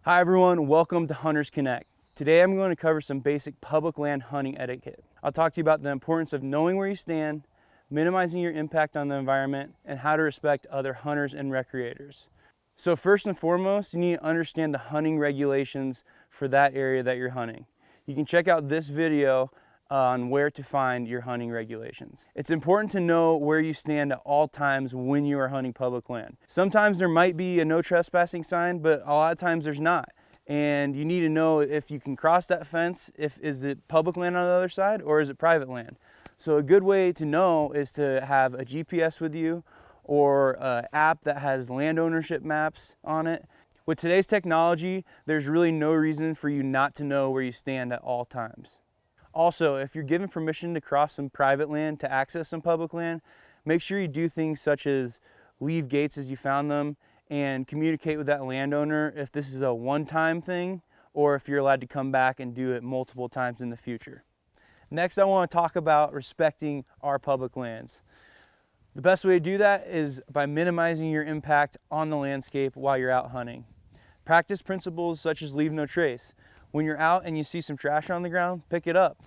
Hi everyone, welcome to Hunters Connect. Today I'm going to cover some basic public land hunting etiquette. I'll talk to you about the importance of knowing where you stand, minimizing your impact on the environment, and how to respect other hunters and recreators. So first and foremost, you need to understand the hunting regulations for that area that you're hunting. You can check out this video on where to find your hunting regulations. It's important to know where you stand at all times when you are hunting public land. Sometimes there might be a no trespassing sign, but a lot of times there's not. And you need to know if you can cross that fence, is it public land on the other side or is it private land? So a good way to know is to have a GPS with you or an app that has land ownership maps on it. With today's technology, there's really no reason for you not to know where you stand at all times. Also, if you're given permission to cross some private land to access some public land, make sure you do things such as leave gates as you found them and communicate with that landowner if this is a one-time thing or if you're allowed to come back and do it multiple times in the future. Next, I want to talk about respecting our public lands. The best way to do that is by minimizing your impact on the landscape while you're out hunting. Practice principles such as leave no trace. When you're out and you see some trash on the ground, pick it up.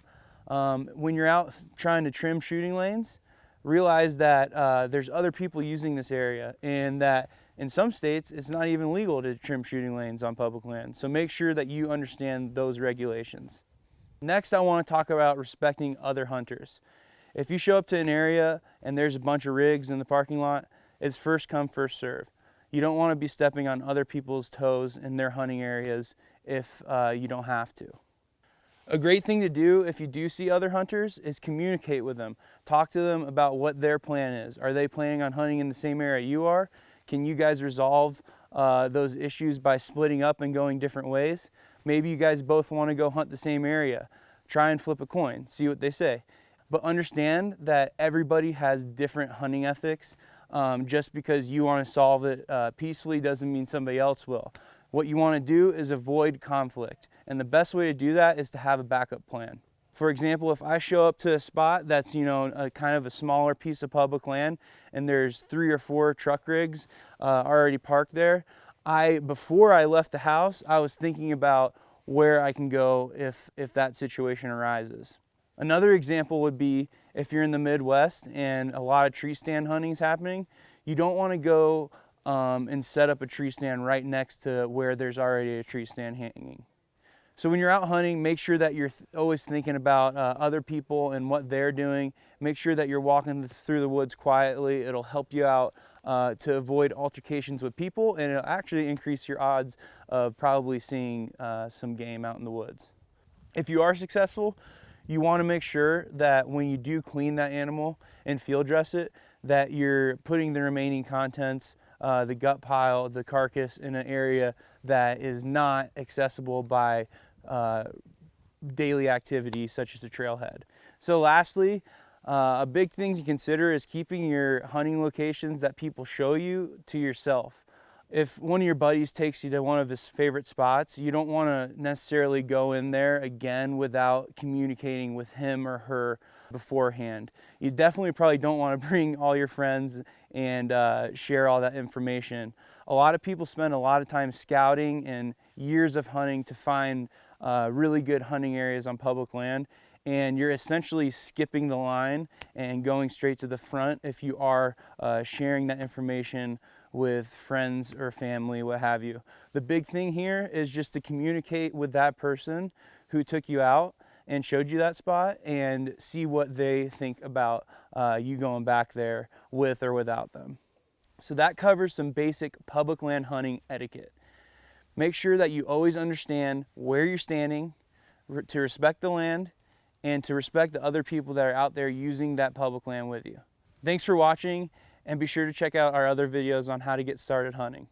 When you're out trying to trim shooting lanes, realize that there's other people using this area and that in some states it's not even legal to trim shooting lanes on public land. So make sure that you understand those regulations. Next, I want to talk about respecting other hunters. If you show up to an area and there's a bunch of rigs in the parking lot, it's first come, first serve. You don't want to be stepping on other people's toes in their hunting areas if you don't have to. A great thing to do if you do see other hunters is communicate with them. Talk to them about what their plan is. Are they planning on hunting in the same area you are? Can you guys resolve those issues by splitting up and going different ways? Maybe you guys both want to go hunt the same area. Try and flip a coin, see what they say. But understand that everybody has different hunting ethics. Just because you want to solve it peacefully doesn't mean somebody else will. What you want to do is avoid conflict. And the best way to do that is to have a backup plan. For example, if I show up to a spot that's, a kind of a smaller piece of public land and there's 3 or 4 truck rigs already parked there, before I left the house, I was thinking about where I can go if that situation arises. Another example would be if you're in the Midwest and a lot of tree stand hunting is happening, you don't want to go and set up a tree stand right next to where there's already a tree stand hanging. So when you're out hunting, make sure that you're always thinking about other people and what they're doing. Make sure that you're walking through the woods quietly. It'll help you out to avoid altercations with people, and it'll actually increase your odds of probably seeing some game out in the woods. If you are successful, you want to make sure that when you do clean that animal and field dress it, that you're putting the remaining contents, the gut pile, the carcass, in an area that is not accessible by daily activity such as a trailhead. So lastly, a big thing to consider is keeping your hunting locations that people show you to yourself. If one of your buddies takes you to one of his favorite spots, you don't want to necessarily go in there again without communicating with him or her beforehand. You definitely probably don't want to bring all your friends and share all that information. A lot of people spend a lot of time scouting and years of hunting to find really good hunting areas on public land, and you're essentially skipping the line and going straight to the front if you are sharing that information with friends or family, what have you. The big thing here is just to communicate with that person who took you out and showed you that spot and see what they think about you going back there with or without them. So that covers some basic public land hunting etiquette. Make sure that you always understand where you're standing, to respect the land, and to respect the other people that are out there using that public land with you. Thanks for watching, and be sure to check out our other videos on how to get started hunting.